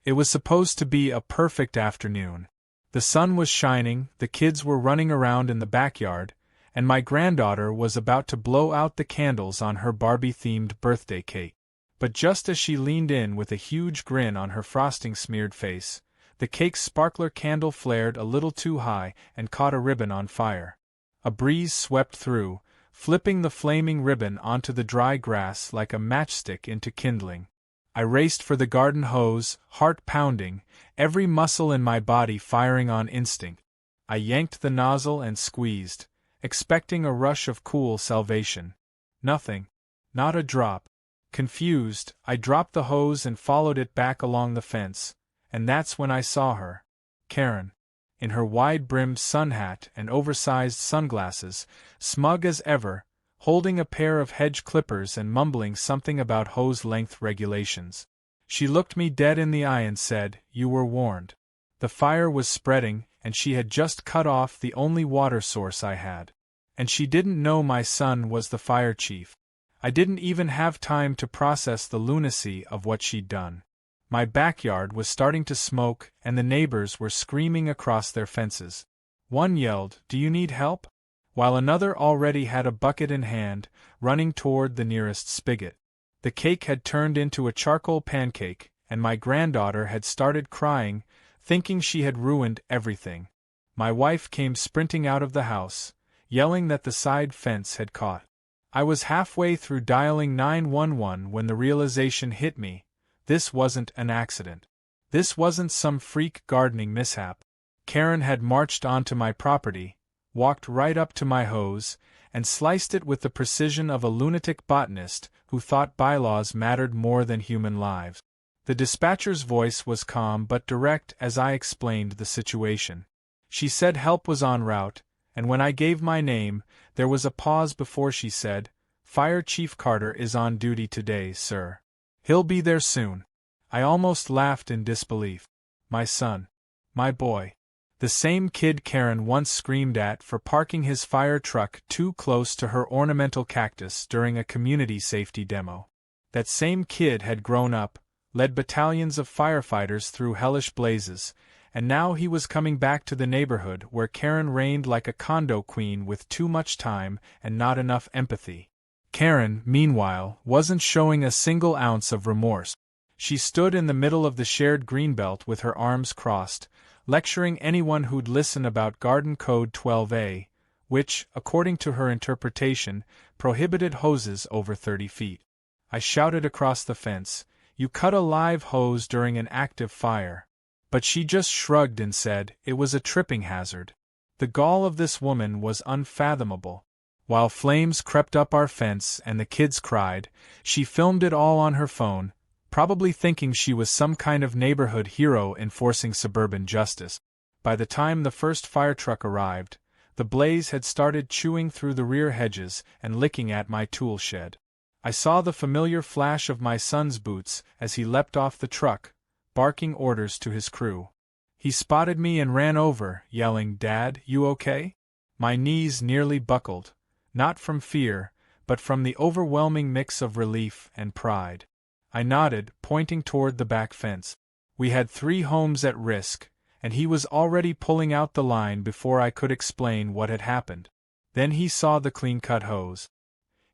It was supposed to be a perfect afternoon. The sun was shining, the kids were running around in the backyard, and my granddaughter was about to blow out the candles on her Barbie-themed birthday cake. But just as she leaned in with a huge grin on her frosting-smeared face, the cake's sparkler candle flared a little too high and caught a ribbon on fire. A breeze swept through, flipping the flaming ribbon onto the dry grass like a matchstick into kindling. I raced for the garden hose, heart pounding, every muscle in my body firing on instinct. I yanked the nozzle and squeezed, expecting a rush of cool salvation. Nothing. Not a drop. Confused, I dropped the hose and followed it back along the fence, and that's when I saw her. Karen. In her wide-brimmed sun hat and oversized sunglasses, smug as ever, holding a pair of hedge clippers and mumbling something about hose length regulations. She looked me dead in the eye and said, "You were warned." The fire was spreading, and she had just cut off the only water source I had. And she didn't know my son was the fire chief. I didn't even have time to process the lunacy of what she'd done. My backyard was starting to smoke, and the neighbors were screaming across their fences. One yelled, "Do you need help?" while another already had a bucket in hand, running toward the nearest spigot. The cake had turned into a charcoal pancake, and my granddaughter had started crying, thinking she had ruined everything. My wife came sprinting out of the house, yelling that the side fence had caught. I was halfway through dialing 911 when the realization hit me: this wasn't an accident. This wasn't some freak gardening mishap. Karen had marched onto my property, walked right up to my hose, and sliced it with the precision of a lunatic botanist who thought bylaws mattered more than human lives. The dispatcher's voice was calm but direct as I explained the situation. She said help was en route, and when I gave my name, there was a pause before she said, "Fire Chief Carter is on duty today, sir. He'll be there soon." I almost laughed in disbelief. My son. My boy. The same kid Karen once screamed at for parking his fire truck too close to her ornamental cactus during a community safety demo. That same kid had grown up, led battalions of firefighters through hellish blazes, and now he was coming back to the neighborhood where Karen reigned like a condo queen with too much time and not enough empathy. Karen, meanwhile, wasn't showing a single ounce of remorse. She stood in the middle of the shared greenbelt with her arms crossed, lecturing anyone who'd listen about Garden Code 12A, which, according to her interpretation, prohibited hoses over 30 feet. I shouted across the fence, "You cut a live hose during an active fire." But she just shrugged and said it was a tripping hazard. The gall of this woman was unfathomable. While flames crept up our fence and the kids cried, she filmed it all on her phone, probably thinking she was some kind of neighborhood hero enforcing suburban justice. By the time the first fire truck arrived, the blaze had started chewing through the rear hedges and licking at my tool shed. I saw the familiar flash of my son's boots as he leapt off the truck, barking orders to his crew. He spotted me and ran over, yelling, "Dad, you okay?" My knees nearly buckled, not from fear, but from the overwhelming mix of relief and pride. I nodded, pointing toward the back fence. We had 3 homes at risk, and he was already pulling out the line before I could explain what had happened. Then he saw the clean-cut hose.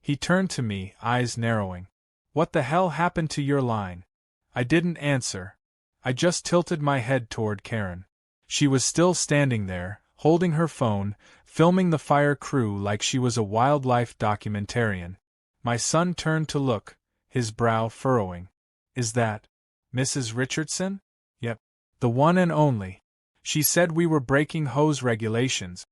He turned to me, eyes narrowing. "What the hell happened to your line?" I didn't answer. I just tilted my head toward Karen. She was still standing there, holding her phone, filming the fire crew like she was a wildlife documentarian. My son turned to look, his brow furrowing. "Is that Mrs. Richardson?" "Yep. The one and only. She said we were breaking hose regulations."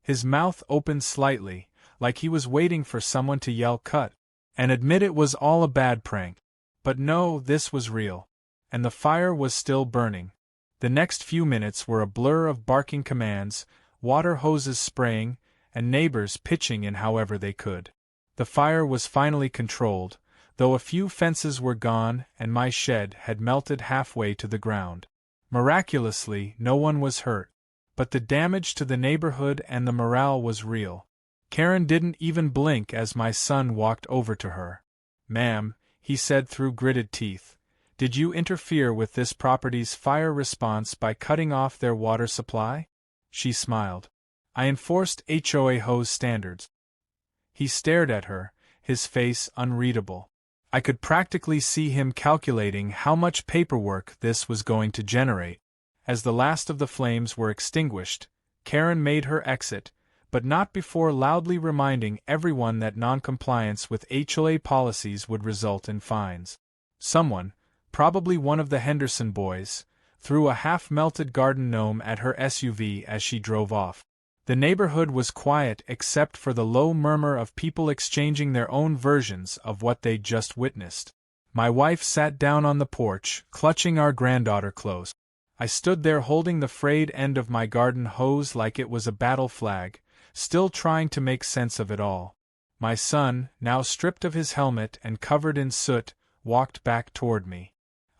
His mouth opened slightly, like he was waiting for someone to yell cut, and admit it was all a bad prank. But no, this was real. And the fire was still burning. The next few minutes were a blur of barking commands, water hoses spraying, and neighbors pitching in however they could. The fire was finally controlled, though a few fences were gone and my shed had melted halfway to the ground. Miraculously, no one was hurt, but the damage to the neighborhood and the morale was real. Karen didn't even blink as my son walked over to her. "Ma'am," he said through gritted teeth, Did you interfere with this property's fire response by cutting off their water supply? She smiled. I enforced HOA hose standards. He stared at her, his face unreadable. I could practically see him calculating how much paperwork this was going to generate. As the last of the flames were extinguished, Karen made her exit, but not before loudly reminding everyone that noncompliance with HOA policies would result in fines. Someone, probably one of the Henderson boys, threw a half-melted garden gnome at her SUV as she drove off. The neighborhood was quiet except for the low murmur of people exchanging their own versions of what they'd just witnessed. My wife sat down on the porch, clutching our granddaughter close. I stood there holding the frayed end of my garden hose like it was a battle flag, still trying to make sense of it all. My son, now stripped of his helmet and covered in soot, walked back toward me.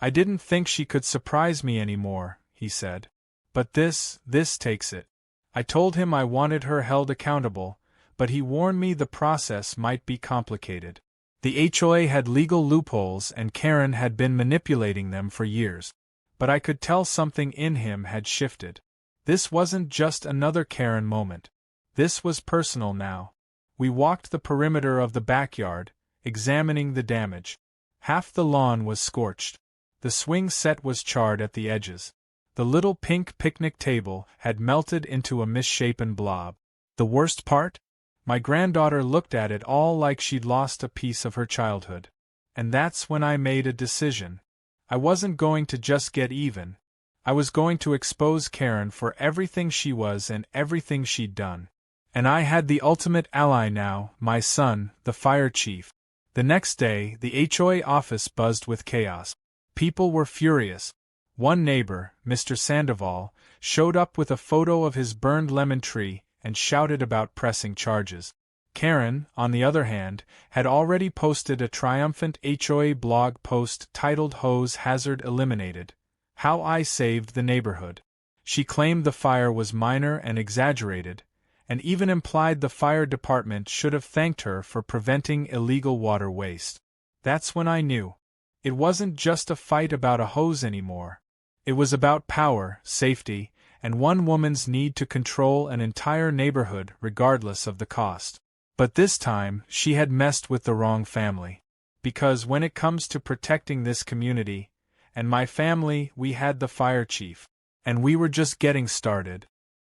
I didn't think she could surprise me anymore, he said. But this takes it. I told him I wanted her held accountable, but he warned me the process might be complicated. The HOA had legal loopholes and Karen had been manipulating them for years. But I could tell something in him had shifted. This wasn't just another Karen moment. This was personal now. We walked the perimeter of the backyard, examining the damage. Half the lawn was scorched. The swing set was charred at the edges. The little pink picnic table had melted into a misshapen blob. The worst part? My granddaughter looked at it all like she'd lost a piece of her childhood. And that's when I made a decision. I wasn't going to just get even. I was going to expose Karen for everything she was and everything she'd done. And I had the ultimate ally now, my son, the fire chief. The next day, the HOA office buzzed with chaos. People were furious. One neighbor, Mr. Sandoval, showed up with a photo of his burned lemon tree and shouted about pressing charges. Karen, on the other hand, had already posted a triumphant HOA blog post titled Hose Hazard Eliminated, How I Saved the Neighborhood. She claimed the fire was minor and exaggerated, and even implied the fire department should have thanked her for preventing illegal water waste. That's when I knew. It wasn't just a fight about a hose anymore. It was about power, safety, and one woman's need to control an entire neighborhood regardless of the cost. But this time, she had messed with the wrong family. Because when it comes to protecting this community, and my family, we had the fire chief. And we were just getting started.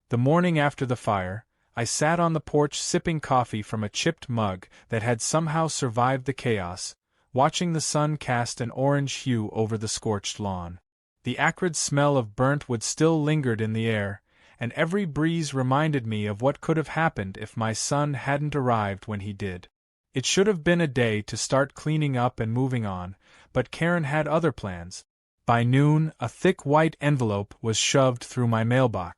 The morning after the fire, I sat on the porch sipping coffee from a chipped mug that had somehow survived the chaos, watching the sun cast an orange hue over the scorched lawn. The acrid smell of burnt wood still lingered in the air, and every breeze reminded me of what could have happened if my son hadn't arrived when he did. It should have been a day to start cleaning up and moving on, but Karen had other plans. By noon, a thick white envelope was shoved through my mailbox.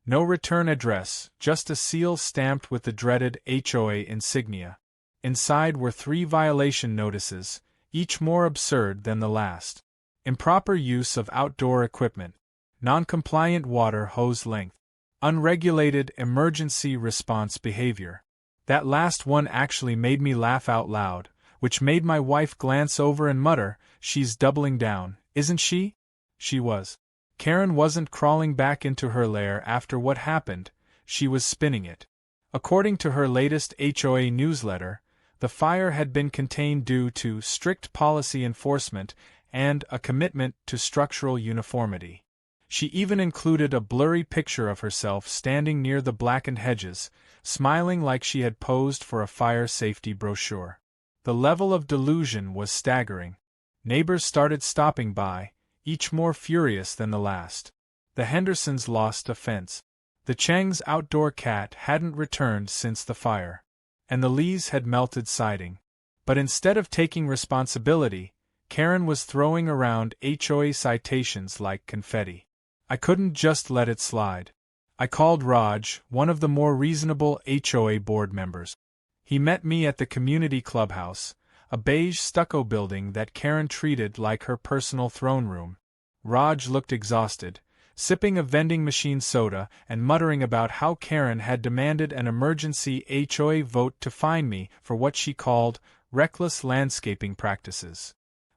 No return address, just a seal stamped with the dreaded HOA insignia. Inside were 3 violation notices, each more absurd than the last. Improper use of outdoor equipment, non-compliant water hose length, unregulated emergency response behavior. That last one actually made me laugh out loud, which made my wife glance over and mutter, "She's doubling down, isn't she?" She was. Karen wasn't crawling back into her lair after what happened, she was spinning it. According to her latest HOA newsletter, the fire had been contained due to strict policy enforcement and a commitment to structural uniformity. She even included a blurry picture of herself standing near the blackened hedges, smiling like she had posed for a fire safety brochure. The level of delusion was staggering. Neighbors started stopping by, each more furious than the last. The Hendersons lost a fence. The Cheng's outdoor cat hadn't returned since the fire. And the Lees had melted siding. But instead of taking responsibility, Karen was throwing around HOA citations like confetti. I couldn't just let it slide. I called Raj, one of the more reasonable HOA board members. He met me at the community clubhouse, a beige stucco building that Karen treated like her personal throne room. Raj looked exhausted, sipping a vending machine soda and muttering about how Karen had demanded an emergency HOA vote to fine me for what she called reckless landscaping practices.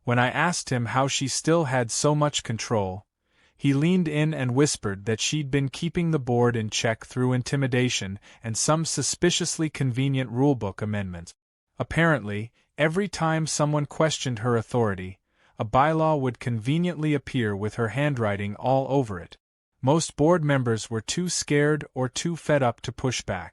When I asked him how she still had so much control, he leaned in and whispered that she'd been keeping the board in check through intimidation and some suspiciously convenient rulebook amendments. Apparently, every time someone questioned her authority, a bylaw would conveniently appear with her handwriting all over it. Most board members were too scared or too fed up to push back.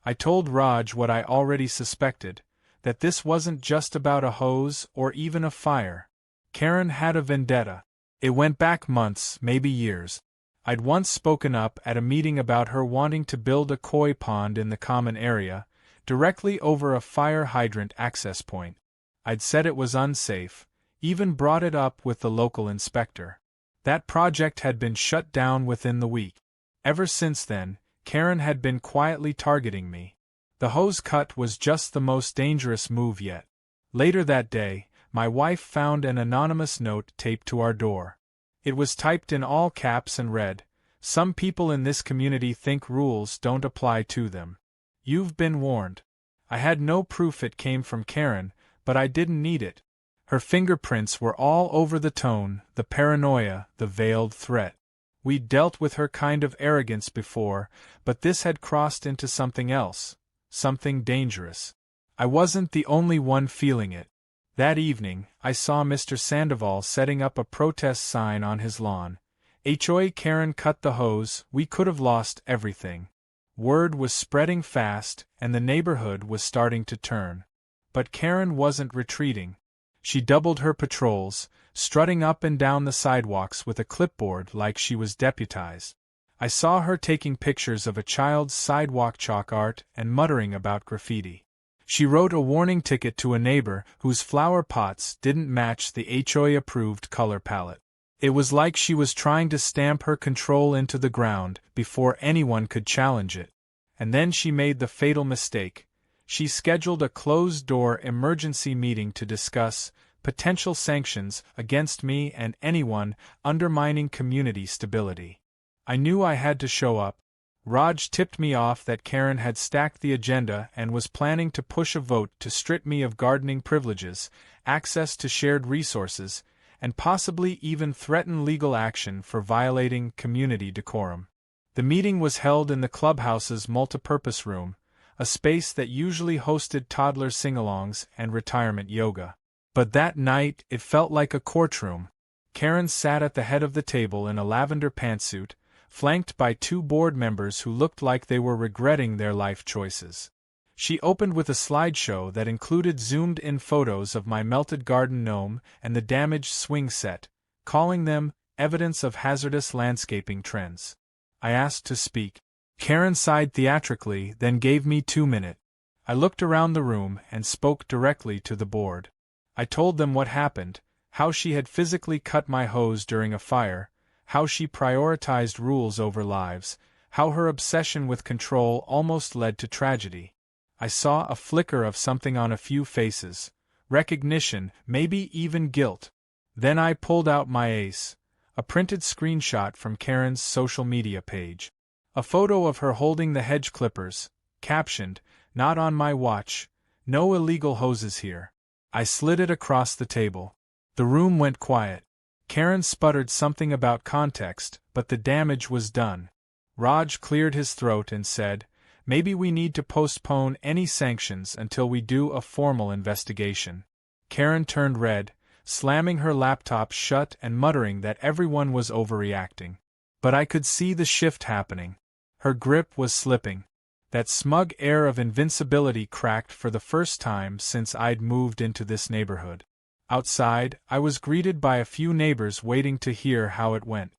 I told Raj what I already suspected, that this wasn't just about a hose or even a fire. Karen had a vendetta. It went back months, maybe years. I'd once spoken up at a meeting about her wanting to build a koi pond in the common area, directly over a fire hydrant access point. I'd said it was unsafe, even brought it up with the local inspector. That project had been shut down within the week. Ever since then, Karen had been quietly targeting me. The hose cut was just the most dangerous move yet. Later that day, my wife found an anonymous note taped to our door. It was typed in all caps and read, "Some people in this community think rules don't apply to them. You've been warned." I had no proof it came from Karen, but I didn't need it. Her fingerprints were all over the tone, the paranoia, the veiled threat. We'd dealt with her kind of arrogance before, but this had crossed into something else, something dangerous. I wasn't the only one feeling it. That evening, I saw Mr. Sandoval setting up a protest sign on his lawn. HOA Karen cut the hose, we could have lost everything. Word was spreading fast, and the neighborhood was starting to turn. But Karen wasn't retreating. She doubled her patrols, strutting up and down the sidewalks with a clipboard like she was deputized. I saw her taking pictures of a child's sidewalk chalk art and muttering about graffiti. She wrote a warning ticket to a neighbor whose flower pots didn't match the HOA-approved color palette. It was like she was trying to stamp her control into the ground before anyone could challenge it. And then she made the fatal mistake. She scheduled a closed-door emergency meeting to discuss potential sanctions against me and anyone undermining community stability. I knew I had to show up. Raj tipped me off that Karen had stacked the agenda and was planning to push a vote to strip me of gardening privileges, access to shared resources, and possibly even threaten legal action for violating community decorum. The meeting was held in the clubhouse's multipurpose room, a space that usually hosted toddler sing-alongs and retirement yoga. But that night it felt like a courtroom. Karen sat at the head of the table in a lavender pantsuit, flanked by two board members who looked like they were regretting their life choices. She opened with a slideshow that included zoomed-in photos of my melted garden gnome and the damaged swing set, calling them evidence of hazardous landscaping trends. I asked to speak. Karen sighed theatrically, then gave me 2 minutes. I looked around the room and spoke directly to the board. I told them what happened, how she had physically cut my hose during a fire, how she prioritized rules over lives, how her obsession with control almost led to tragedy. I saw a flicker of something on a few faces, recognition, maybe even guilt. Then I pulled out my ace, a printed screenshot from Karen's social media page. A photo of her holding the hedge clippers, captioned, "Not on my watch, no illegal hoses here." I slid it across the table. The room went quiet. Karen sputtered something about context, but the damage was done. Raj cleared his throat and said, "Maybe we need to postpone any sanctions until we do a formal investigation." Karen turned red, slamming her laptop shut and muttering that everyone was overreacting. But I could see the shift happening. Her grip was slipping. That smug air of invincibility cracked for the first time since I'd moved into this neighborhood. Outside, I was greeted by a few neighbors waiting to hear how it went.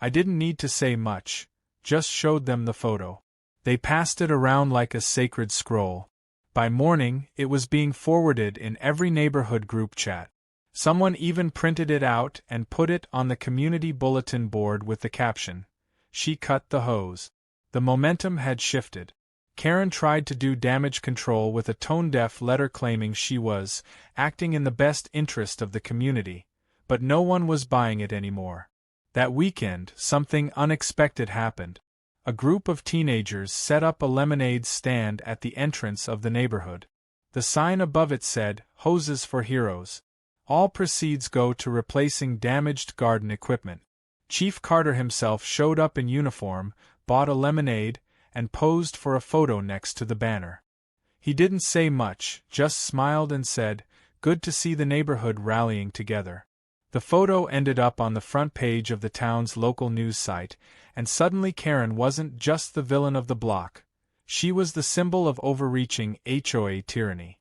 I didn't need to say much, just showed them the photo. They passed it around like a sacred scroll. By morning, it was being forwarded in every neighborhood group chat. Someone even printed it out and put it on the community bulletin board with the caption, "She cut the hose." The momentum had shifted. Karen tried to do damage control with a tone-deaf letter claiming she was acting in the best interest of the community, but no one was buying it anymore. That weekend, something unexpected happened. A group of teenagers set up a lemonade stand at the entrance of the neighborhood. The sign above it said, "Hoses for Heroes." All proceeds go to replacing damaged garden equipment. Chief Carter himself showed up in uniform, bought a lemonade, and posed for a photo next to the banner. He didn't say much, just smiled and said, "Good to see the neighborhood rallying together." The photo ended up on the front page of the town's local news site, and suddenly Karen wasn't just the villain of the block. She was the symbol of overreaching HOA tyranny.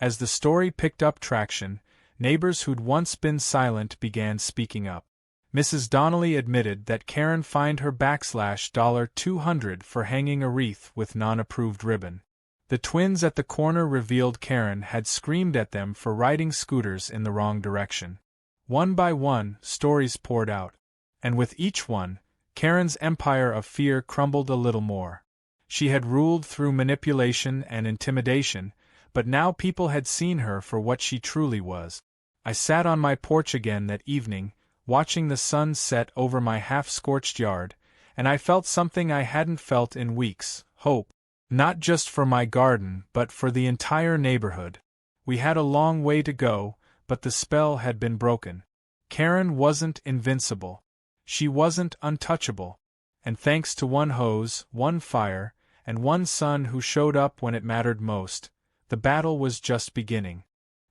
As the story picked up traction, neighbors who'd once been silent began speaking up. Mrs. Donnelly admitted that Karen fined her $200 for hanging a wreath with non-approved ribbon. The twins at the corner revealed Karen had screamed at them for riding scooters in the wrong direction. One by one, stories poured out. And with each one, Karen's empire of fear crumbled a little more. She had ruled through manipulation and intimidation, but now people had seen her for what she truly was. I sat on my porch again that evening, watching the sun set over my half-scorched yard, and I felt something I hadn't felt in weeks: hope. Not just for my garden, but for the entire neighborhood. We had a long way to go, but the spell had been broken. Karen wasn't invincible. She wasn't untouchable. And thanks to one hose, one fire, and one son who showed up when it mattered most, the battle was just beginning.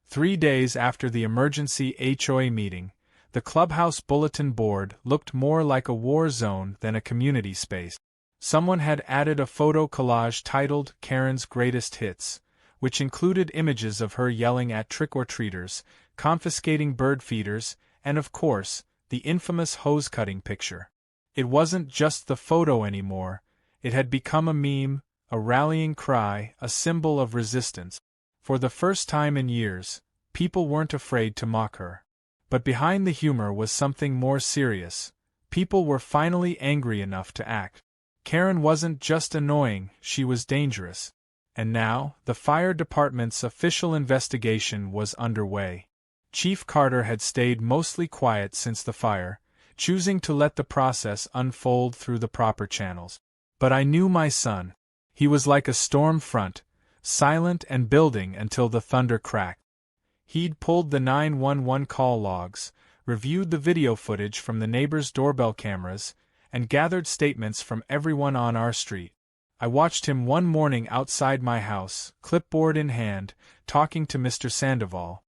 3 days after the emergency HOA meeting, the clubhouse bulletin board looked more like a war zone than a community space. Someone had added a photo collage titled Karen's Greatest Hits, which included images of her yelling at trick-or-treaters, confiscating bird feeders, and of course, the infamous hose-cutting picture. It wasn't just the photo anymore, it had become a meme, a rallying cry, a symbol of resistance. For the first time in years, people weren't afraid to mock her. But behind the humor was something more serious. People were finally angry enough to act. Karen wasn't just annoying, she was dangerous. And now, the fire department's official investigation was underway. Chief Carter had stayed mostly quiet since the fire, choosing to let the process unfold through the proper channels. But I knew my son. He was like a storm front, silent and building until the thunder cracked. He'd pulled the 911 call logs, reviewed the video footage from the neighbors' doorbell cameras, and gathered statements from everyone on our street. I watched him one morning outside my house, clipboard in hand, talking to Mr. Sandoval.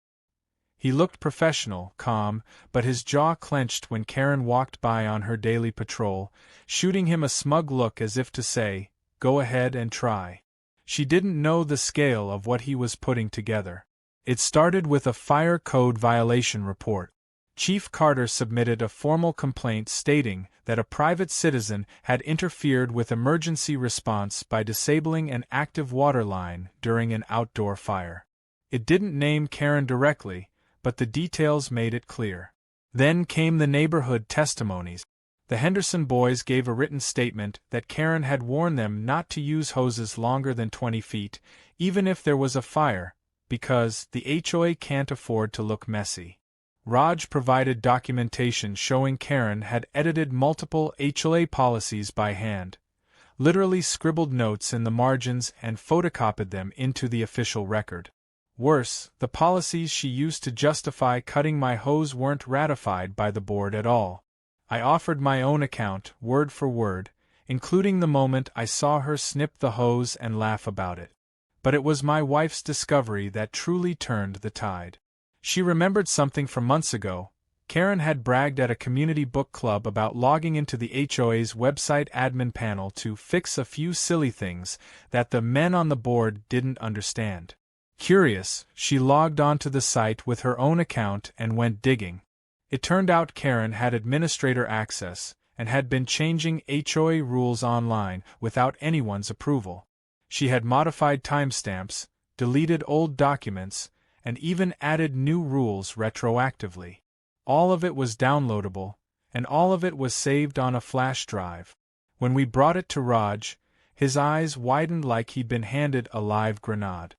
He looked professional, calm, but his jaw clenched when Karen walked by on her daily patrol, shooting him a smug look as if to say, "Go ahead and try." She didn't know the scale of what he was putting together. It started with a fire code violation report. Chief Carter submitted a formal complaint stating that a private citizen had interfered with emergency response by disabling an active water line during an outdoor fire. It didn't name Karen directly, but the details made it clear. Then came the neighborhood testimonies. The Henderson boys gave a written statement that Karen had warned them not to use hoses longer than 20 feet, even if there was a fire, because the HOA can't afford to look messy. Raj provided documentation showing Karen had edited multiple HOA policies by hand, literally scribbled notes in the margins and photocopied them into the official record. Worse, the policies she used to justify cutting my hose weren't ratified by the board at all. I offered my own account, word for word, including the moment I saw her snip the hose and laugh about it. But it was my wife's discovery that truly turned the tide. She remembered something from months ago. Karen had bragged at a community book club about logging into the HOA's website admin panel to fix a few silly things that the men on the board didn't understand. Curious, she logged onto the site with her own account and went digging. It turned out Karen had administrator access and had been changing HOA rules online without anyone's approval. She had modified timestamps, deleted old documents, and even added new rules retroactively. All of it was downloadable, and all of it was saved on a flash drive. When we brought it to Raj, his eyes widened like he'd been handed a live grenade.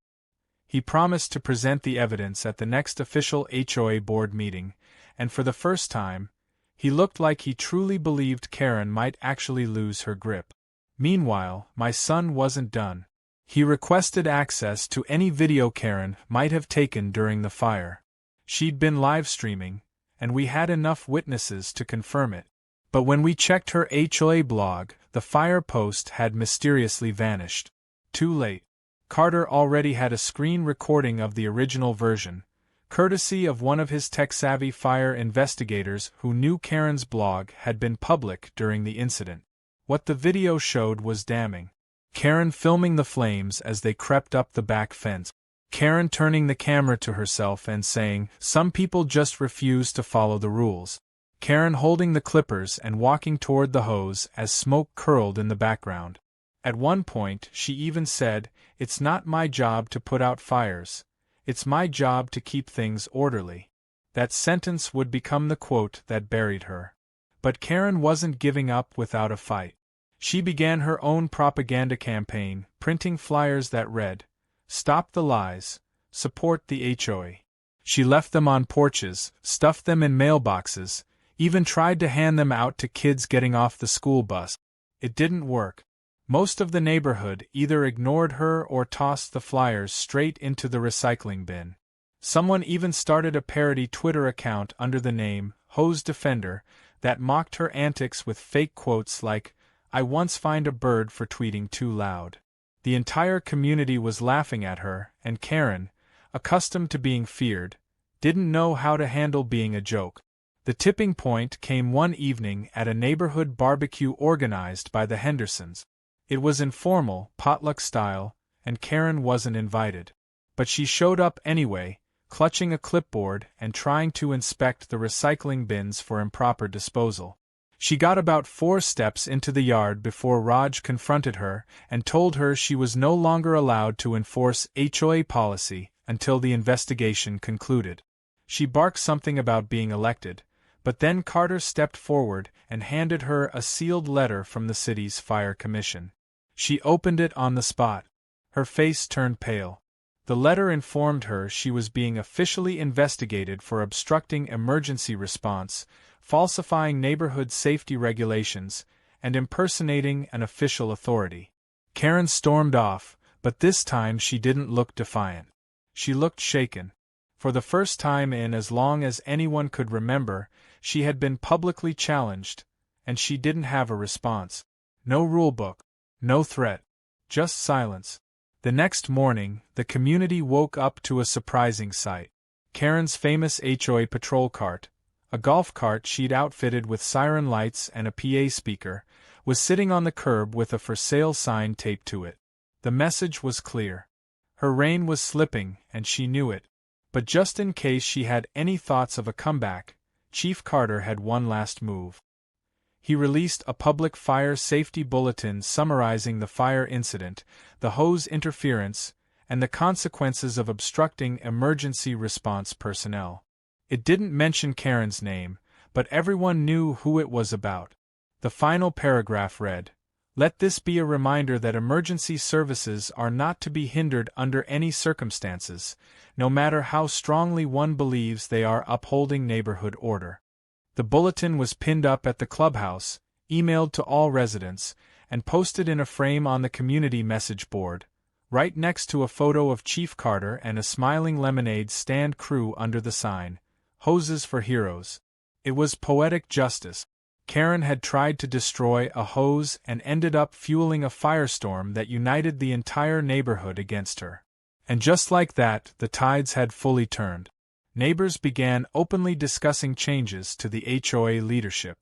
He promised to present the evidence at the next official HOA board meeting, and for the first time, he looked like he truly believed Karen might actually lose her grip. Meanwhile, my son wasn't done. He requested access to any video Karen might have taken during the fire. She'd been live streaming, and we had enough witnesses to confirm it. But when we checked her HOA blog, the fire post had mysteriously vanished. Too late. Carter already had a screen recording of the original version, courtesy of one of his tech-savvy fire investigators who knew Karen's blog had been public during the incident. What the video showed was damning. Karen filming the flames as they crept up the back fence. Karen turning the camera to herself and saying, "Some people just refuse to follow the rules." Karen holding the clippers and walking toward the hose as smoke curled in the background. At one point, she even said, "It's not my job to put out fires. It's my job to keep things orderly." That sentence would become the quote that buried her. But Karen wasn't giving up without a fight. She began her own propaganda campaign, printing flyers that read, "Stop the lies, support the HOA." She left them on porches, stuffed them in mailboxes, even tried to hand them out to kids getting off the school bus. It didn't work. Most of the neighborhood either ignored her or tossed the flyers straight into the recycling bin. Someone even started a parody Twitter account under the name Hose Defender that mocked her antics with fake quotes like, "I once fined a bird for tweeting too loud." The entire community was laughing at her, and Karen, accustomed to being feared, didn't know how to handle being a joke. The tipping point came one evening at a neighborhood barbecue organized by the Hendersons. It was informal, potluck style, and Karen wasn't invited. But she showed up anyway, clutching a clipboard and trying to inspect the recycling bins for improper disposal. She got about 4 steps into the yard before Raj confronted her and told her she was no longer allowed to enforce HOA policy until the investigation concluded. She barked something about being elected, but then Carter stepped forward and handed her a sealed letter from the city's fire commission. She opened it on the spot. Her face turned pale. The letter informed her she was being officially investigated for obstructing emergency response, falsifying neighborhood safety regulations, and impersonating an official authority. Karen stormed off, but this time she didn't look defiant. She looked shaken. For the first time in as long as anyone could remember, she had been publicly challenged, and she didn't have a response. No rulebook, no threat, just silence. The next morning, the community woke up to a surprising sight. Karen's famous HOA patrol cart, a golf cart she'd outfitted with siren lights and a PA speaker, was sitting on the curb with a for sale sign taped to it. The message was clear. Her reign was slipping, and she knew it. But just in case she had any thoughts of a comeback, Chief Carter had one last move. He released a public fire safety bulletin summarizing the fire incident, the hose interference, and the consequences of obstructing emergency response personnel. It didn't mention Karen's name, but everyone knew who it was about. The final paragraph read, "Let this be a reminder that emergency services are not to be hindered under any circumstances, no matter how strongly one believes they are upholding neighborhood order." The bulletin was pinned up at the clubhouse, emailed to all residents, and posted in a frame on the community message board, right next to a photo of Chief Carter and a smiling lemonade stand crew under the sign, "Hoses for Heroes." It was poetic justice. Karen had tried to destroy a hose and ended up fueling a firestorm that united the entire neighborhood against her. And just like that, the tides had fully turned. Neighbors began openly discussing changes to the HOA leadership.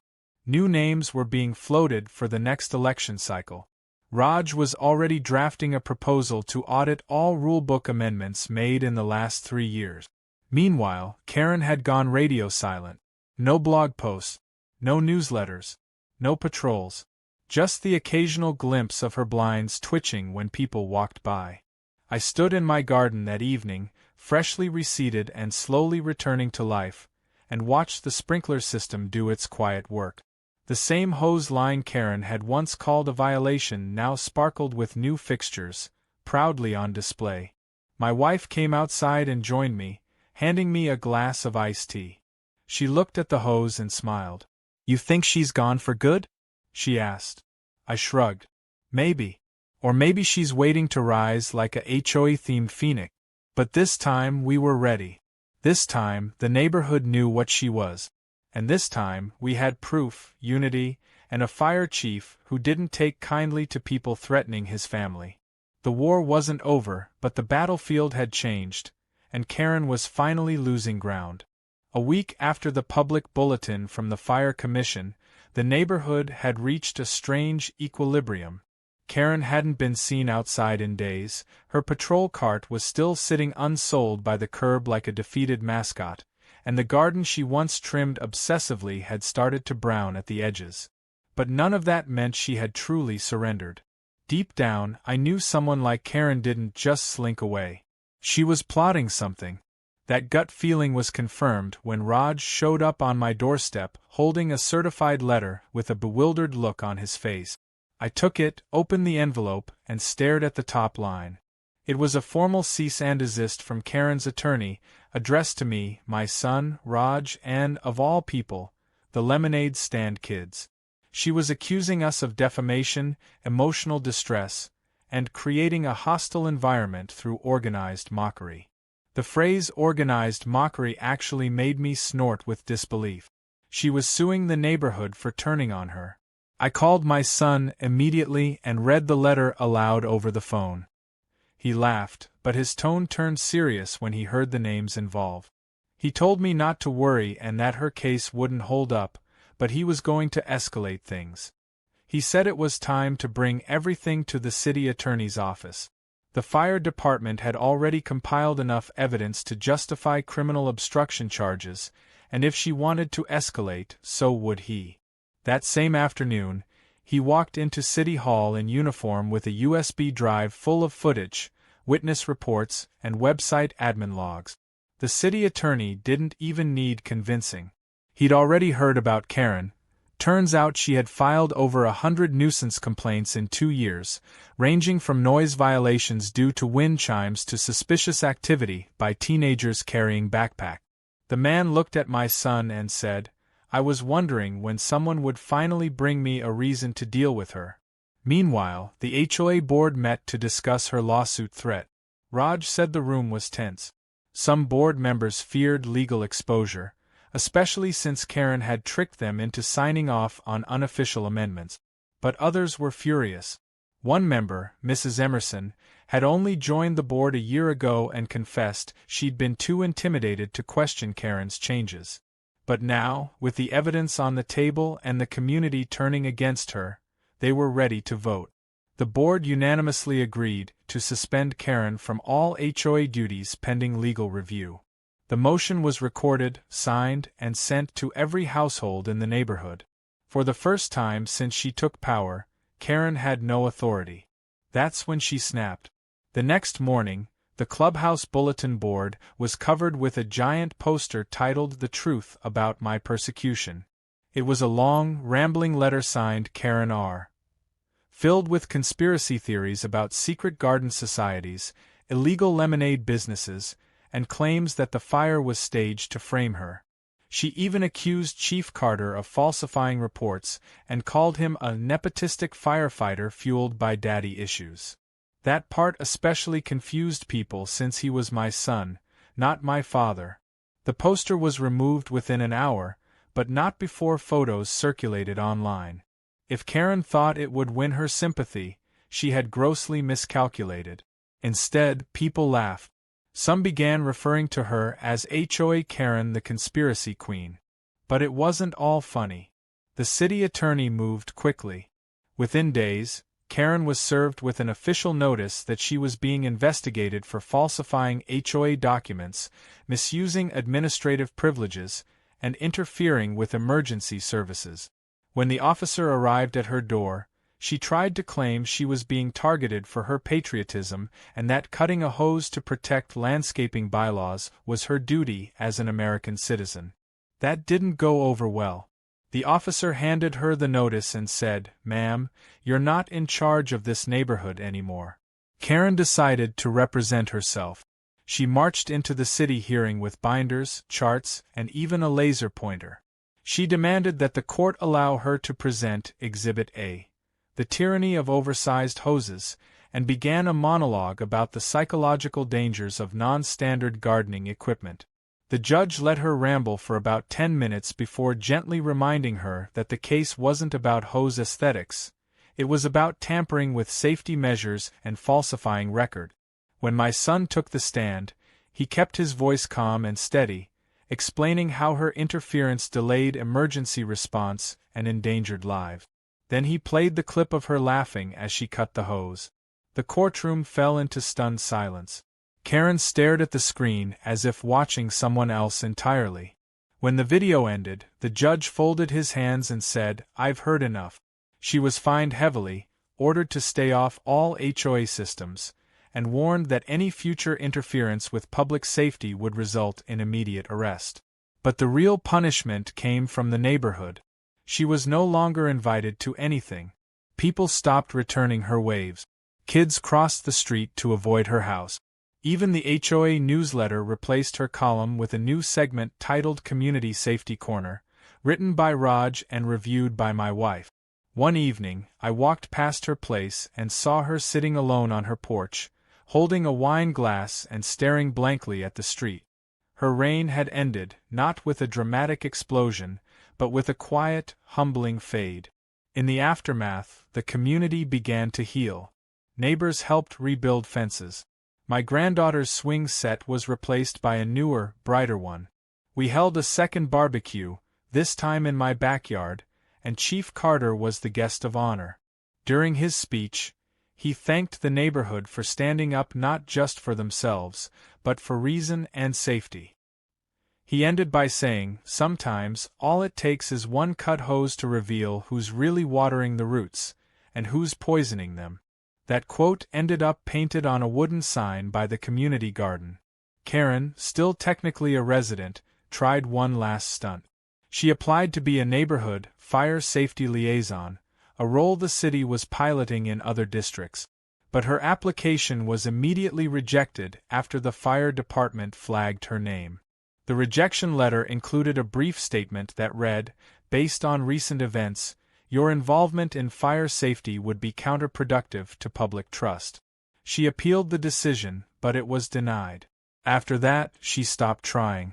New names were being floated for the next election cycle. Raj was already drafting a proposal to audit all rulebook amendments made in the last 3 years. Meanwhile, Karen had gone radio silent. No blog posts, no newsletters, no patrols. Just the occasional glimpse of her blinds twitching when people walked by. I stood in my garden that evening, freshly reseeded and slowly returning to life, and watched the sprinkler system do its quiet work. The same hose line Karen had once called a violation now sparkled with new fixtures, proudly on display. My wife came outside and joined me, handing me a glass of iced tea. She looked at the hose and smiled. "You think she's gone for good?" she asked. I shrugged. Maybe. Or maybe she's waiting to rise like a HOA-themed phoenix. But this time we were ready. This time, the neighborhood knew what she was. And this time, we had proof, unity, and a fire chief who didn't take kindly to people threatening his family. The war wasn't over, but the battlefield had changed, and Karen was finally losing ground. A week after the public bulletin from the Fire Commission, the neighborhood had reached a strange equilibrium. Karen hadn't been seen outside in days, her patrol cart was still sitting unsold by the curb like a defeated mascot, and the garden she once trimmed obsessively had started to brown at the edges. But none of that meant she had truly surrendered. Deep down, I knew someone like Karen didn't just slink away. She was plotting something. That gut feeling was confirmed when Raj showed up on my doorstep, holding a certified letter with a bewildered look on his face. I took it, opened the envelope, and stared at the top line. It was a formal cease and desist from Karen's attorney, addressed to me, my son, Raj, and, of all people, the lemonade stand kids. She was accusing us of defamation, emotional distress, and creating a hostile environment through organized mockery. The phrase organized mockery actually made me snort with disbelief. She was suing the neighborhood for turning on her. I called my son immediately and read the letter aloud over the phone. He laughed, but his tone turned serious when he heard the names involved. He told me not to worry and that her case wouldn't hold up, but he was going to escalate things. He said it was time to bring everything to the city attorney's office. The fire department had already compiled enough evidence to justify criminal obstruction charges, and if she wanted to escalate, so would he. That same afternoon, he walked into City Hall in uniform with a USB drive full of footage, witness reports, and website admin logs. The city attorney didn't even need convincing. He'd already heard about Karen. Turns out she had filed over 100 nuisance complaints in 2 years, ranging from noise violations due to wind chimes to suspicious activity by teenagers carrying backpacks. The man looked at my son and said, "I was wondering when someone would finally bring me a reason to deal with her." Meanwhile, the HOA board met to discuss her lawsuit threat. Raj said the room was tense. Some board members feared legal exposure, especially since Karen had tricked them into signing off on unofficial amendments. But others were furious. One member, Mrs. Emerson, had only joined the board a year ago and confessed she'd been too intimidated to question Karen's changes. But now, with the evidence on the table and the community turning against her, they were ready to vote. The board unanimously agreed to suspend Karen from all HOA duties pending legal review. The motion was recorded, signed, and sent to every household in the neighborhood. For the first time since she took power, Karen had no authority. That's when she snapped. The next morning, the clubhouse bulletin board was covered with a giant poster titled "The Truth About My Persecution." It was a long, rambling letter signed Karen R., filled with conspiracy theories about secret garden societies, illegal lemonade businesses, and claims that the fire was staged to frame her. She even accused Chief Carter of falsifying reports and called him a nepotistic firefighter fueled by daddy issues. That part especially confused people since he was my son, not my father. The poster was removed within an hour, but not before photos circulated online. If Karen thought it would win her sympathy, she had grossly miscalculated. Instead, people laughed. Some began referring to her as HOA Karen, the conspiracy queen. But it wasn't all funny. The city attorney moved quickly. Within days, Karen was served with an official notice that she was being investigated for falsifying HOA documents, misusing administrative privileges, and interfering with emergency services. When the officer arrived at her door, she tried to claim she was being targeted for her patriotism and that cutting a hose to protect landscaping bylaws was her duty as an American citizen. That didn't go over well. The officer handed her the notice and said, "Ma'am, you're not in charge of this neighborhood anymore." Karen decided to represent herself. She marched into the city hearing with binders, charts, and even a laser pointer. She demanded that the court allow her to present Exhibit A, the tyranny of oversized hoses, and began a monologue about the psychological dangers of non-standard gardening equipment. The judge let her ramble for about 10 minutes before gently reminding her that the case wasn't about Ho's aesthetics, it was about tampering with safety measures and falsifying record. When my son took the stand, he kept his voice calm and steady, explaining how her interference delayed emergency response and endangered lives. Then he played the clip of her laughing as she cut the hose. The courtroom fell into stunned silence. Karen stared at the screen as if watching someone else entirely. When the video ended, the judge folded his hands and said, "I've heard enough." She was fined heavily, ordered to stay off all HOA systems, and warned that any future interference with public safety would result in immediate arrest. But the real punishment came from the neighborhood. She was no longer invited to anything. People stopped returning her waves. Kids crossed the street to avoid her house. Even the HOA newsletter replaced her column with a new segment titled Community Safety Corner, written by Raj and reviewed by my wife. One evening, I walked past her place and saw her sitting alone on her porch, holding a wine glass and staring blankly at the street. Her reign had ended, not with a dramatic explosion, but with a quiet, humbling fade. In the aftermath, the community began to heal. Neighbors helped rebuild fences. My granddaughter's swing set was replaced by a newer, brighter one. We held a second barbecue, this time in my backyard, and Chief Carter was the guest of honor. During his speech, he thanked the neighborhood for standing up not just for themselves, but for reason and safety. He ended by saying, "Sometimes, all it takes is one cut hose to reveal who's really watering the roots, and who's poisoning them." That quote ended up painted on a wooden sign by the community garden. Karen, still technically a resident, tried one last stunt. She applied to be a neighborhood fire safety liaison, a role the city was piloting in other districts. But her application was immediately rejected after the fire department flagged her name. The rejection letter included a brief statement that read, "Based on recent events, your involvement in fire safety would be counterproductive to public trust." She appealed the decision, but it was denied. After that, she stopped trying.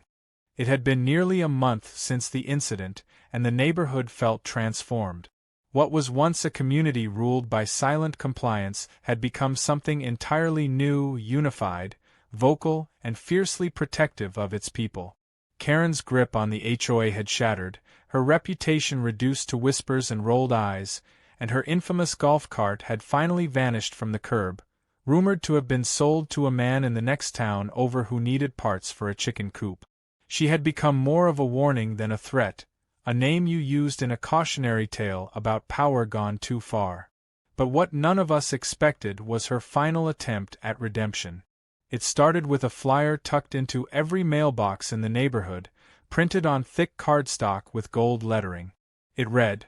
It had been nearly a month since the incident, and the neighborhood felt transformed. What was once a community ruled by silent compliance had become something entirely new, unified, vocal, and fiercely protective of its people. Karen's grip on the HOA had shattered, her reputation reduced to whispers and rolled eyes, and her infamous golf cart had finally vanished from the curb, rumored to have been sold to a man in the next town over who needed parts for a chicken coop. She had become more of a warning than a threat, a name you used in a cautionary tale about power gone too far. But what none of us expected was her final attempt at redemption. It started with a flyer tucked into every mailbox in the neighborhood, printed on thick cardstock with gold lettering. It read,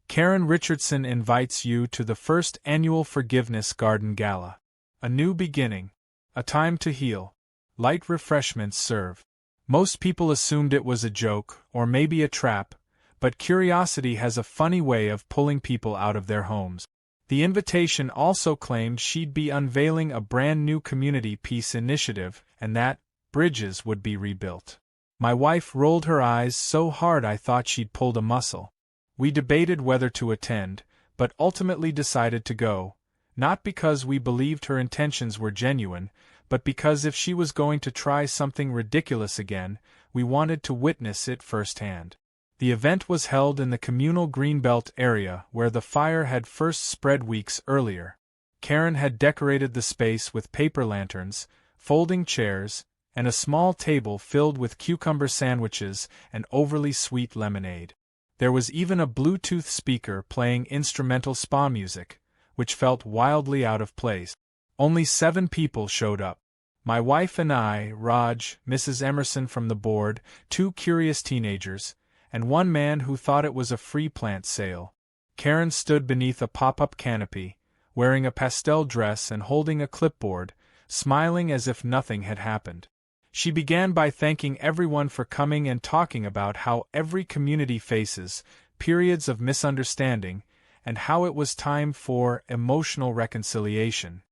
"Karen Richardson invites you to the first annual Forgiveness Garden Gala. A new beginning. A time to heal. Light refreshments served." Most people assumed it was a joke, or maybe a trap, but curiosity has a funny way of pulling people out of their homes. The invitation also claimed she'd be unveiling a brand new community peace initiative and that bridges would be rebuilt. My wife rolled her eyes so hard I thought she'd pulled a muscle. We debated whether to attend, but ultimately decided to go, not because we believed her intentions were genuine, but because if she was going to try something ridiculous again, we wanted to witness it firsthand. The event was held in the communal Greenbelt area where the fire had first spread weeks earlier. Karen had decorated the space with paper lanterns, folding chairs, and a small table filled with cucumber sandwiches and overly sweet lemonade. There was even a Bluetooth speaker playing instrumental spa music, which felt wildly out of place. Only 7 people showed up. My wife and I, Raj, Mrs. Emerson from the board, 2 curious teenagers, and one man who thought it was a free plant sale. Karen stood beneath a pop-up canopy, wearing a pastel dress and holding a clipboard, smiling as if nothing had happened. She began by thanking everyone for coming and talking about how every community faces periods of misunderstanding and how it was time for emotional reconciliation.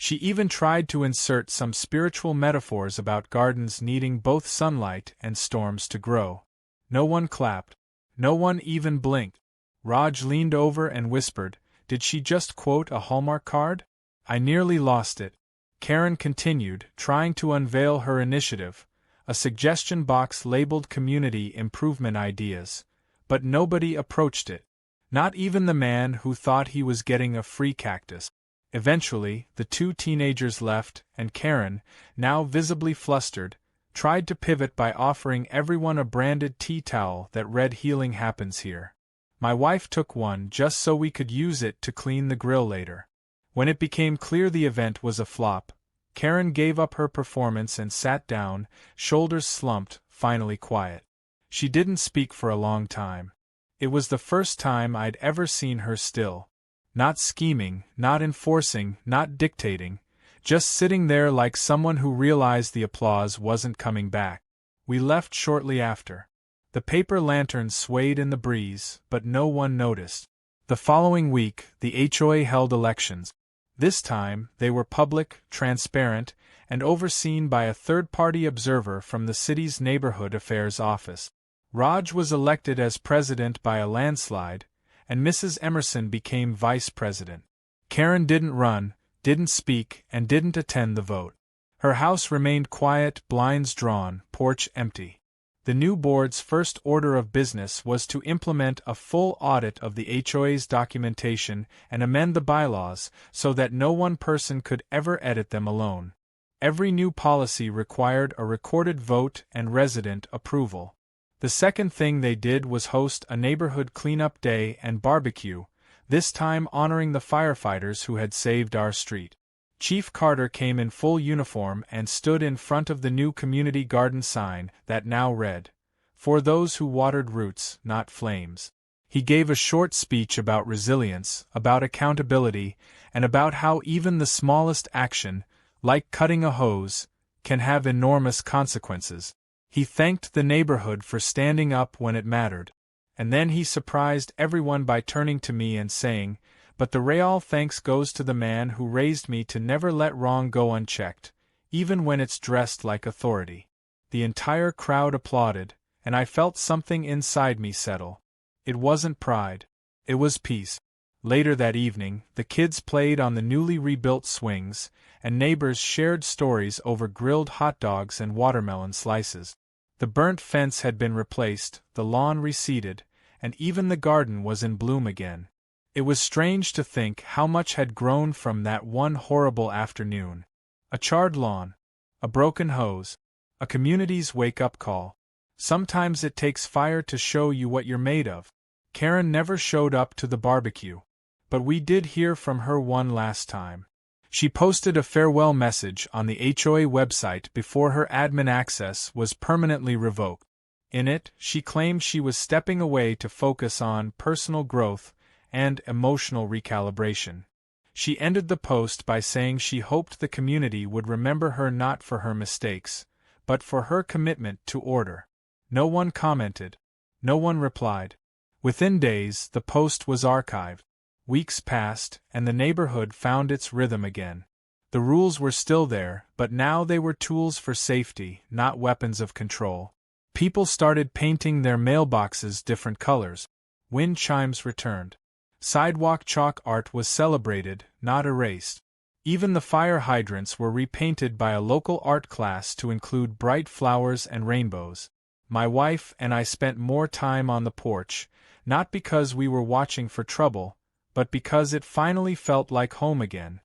She even tried to insert some spiritual metaphors about gardens needing both sunlight and storms to grow. No one clapped. No one even blinked. Raj leaned over and whispered, "Did she just quote a Hallmark card?" I nearly lost it. Karen continued, trying to unveil her initiative, a suggestion box labeled Community Improvement Ideas, but nobody approached it. Not even the man who thought he was getting a free cactus. Eventually, the two teenagers left, and Karen, now visibly flustered, tried to pivot by offering everyone a branded tea towel that read "Healing happens here." My wife took one just so we could use it to clean the grill later. When it became clear the event was a flop, Karen gave up her performance and sat down, shoulders slumped, finally quiet. She didn't speak for a long time. It was the first time I'd ever seen her still. Not scheming, not enforcing, not dictating, just sitting there like someone who realized the applause wasn't coming back. We left shortly after. The paper lanterns swayed in the breeze, but no one noticed. The following week, the HOA held elections. This time, they were public, transparent, and overseen by a third-party observer from the city's Neighborhood Affairs Office. Raj was elected as president by a landslide, and Mrs. Emerson became vice president. Karen didn't run, didn't speak, and didn't attend the vote. Her house remained quiet, blinds drawn, porch empty. The new board's first order of business was to implement a full audit of the HOA's documentation and amend the bylaws so that no one person could ever edit them alone. Every new policy required a recorded vote and resident approval. The second thing they did was host a neighborhood cleanup day and barbecue, this time honoring the firefighters who had saved our street. Chief Carter came in full uniform and stood in front of the new community garden sign that now read, "For those who watered roots, not flames." He gave a short speech about resilience, about accountability, and about how even the smallest action, like cutting a hose, can have enormous consequences. He thanked the neighborhood for standing up when it mattered. And then he surprised everyone by turning to me and saying, "But the real thanks goes to the man who raised me to never let wrong go unchecked, even when it's dressed like authority." The entire crowd applauded, and I felt something inside me settle. It wasn't pride. It was peace. Later that evening, the kids played on the newly rebuilt swings, and neighbors shared stories over grilled hot dogs and watermelon slices. The burnt fence had been replaced, the lawn reseeded, and even the garden was in bloom again. It was strange to think how much had grown from that one horrible afternoon. A charred lawn, a broken hose, a community's wake-up call. Sometimes it takes fire to show you what you're made of. Karen never showed up to the barbecue, but we did hear from her one last time. She posted a farewell message on the HOA website before her admin access was permanently revoked. In it, she claimed she was stepping away to focus on personal growth and emotional recalibration. She ended the post by saying she hoped the community would remember her not for her mistakes, but for her commitment to order. No one commented. No one replied. Within days, the post was archived. Weeks passed, and the neighborhood found its rhythm again. The rules were still there, but now they were tools for safety, not weapons of control. People started painting their mailboxes different colors. Wind chimes returned. Sidewalk chalk art was celebrated, not erased. Even the fire hydrants were repainted by a local art class to include bright flowers and rainbows. My wife and I spent more time on the porch, not because we were watching for trouble, but because it finally felt like home again.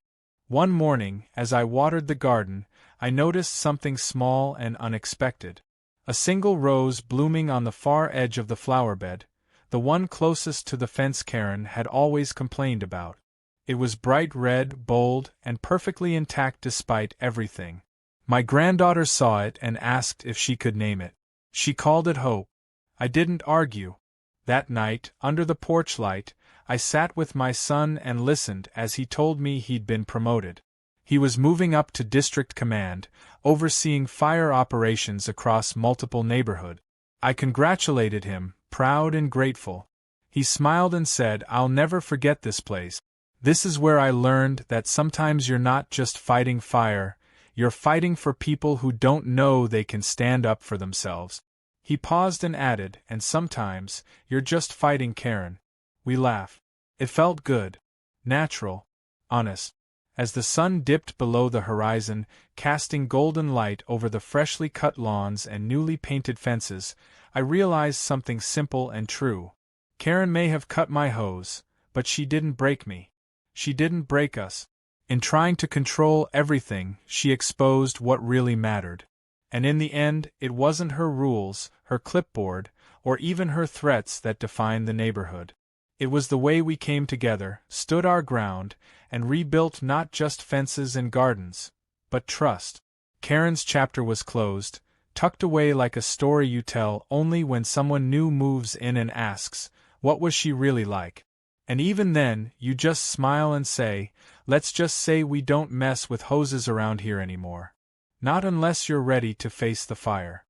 One morning, as I watered the garden, I noticed something small and unexpected. A single rose blooming on the far edge of the flower bed, the one closest to the fence Karen had always complained about. It was bright red, bold, and perfectly intact despite everything. My granddaughter saw it and asked if she could name it. She called it Hope. I didn't argue. That night, under the porch light, I sat with my son and listened as he told me he'd been promoted. He was moving up to district command, overseeing fire operations across multiple neighborhoods. I congratulated him, proud and grateful. He smiled and said, "I'll never forget this place." This is where I learned that sometimes you're not just fighting fire, you're fighting for people who don't know they can stand up for themselves. He paused and added, and sometimes, you're just fighting Karen. We laughed. It felt good. Natural. Honest. As the sun dipped below the horizon, casting golden light over the freshly cut lawns and newly painted fences, I realized something simple and true. Karen may have cut my hose, but she didn't break me. She didn't break us. In trying to control everything, she exposed what really mattered. And in the end, it wasn't her rules, her clipboard, or even her threats that defined the neighborhood. It was the way we came together, stood our ground, and rebuilt not just fences and gardens, but trust. Karen's chapter was closed, tucked away like a story you tell only when someone new moves in and asks, what was she really like? And even then, you just smile and say, let's just say we don't mess with hoses around here anymore. Not unless you're ready to face the fire.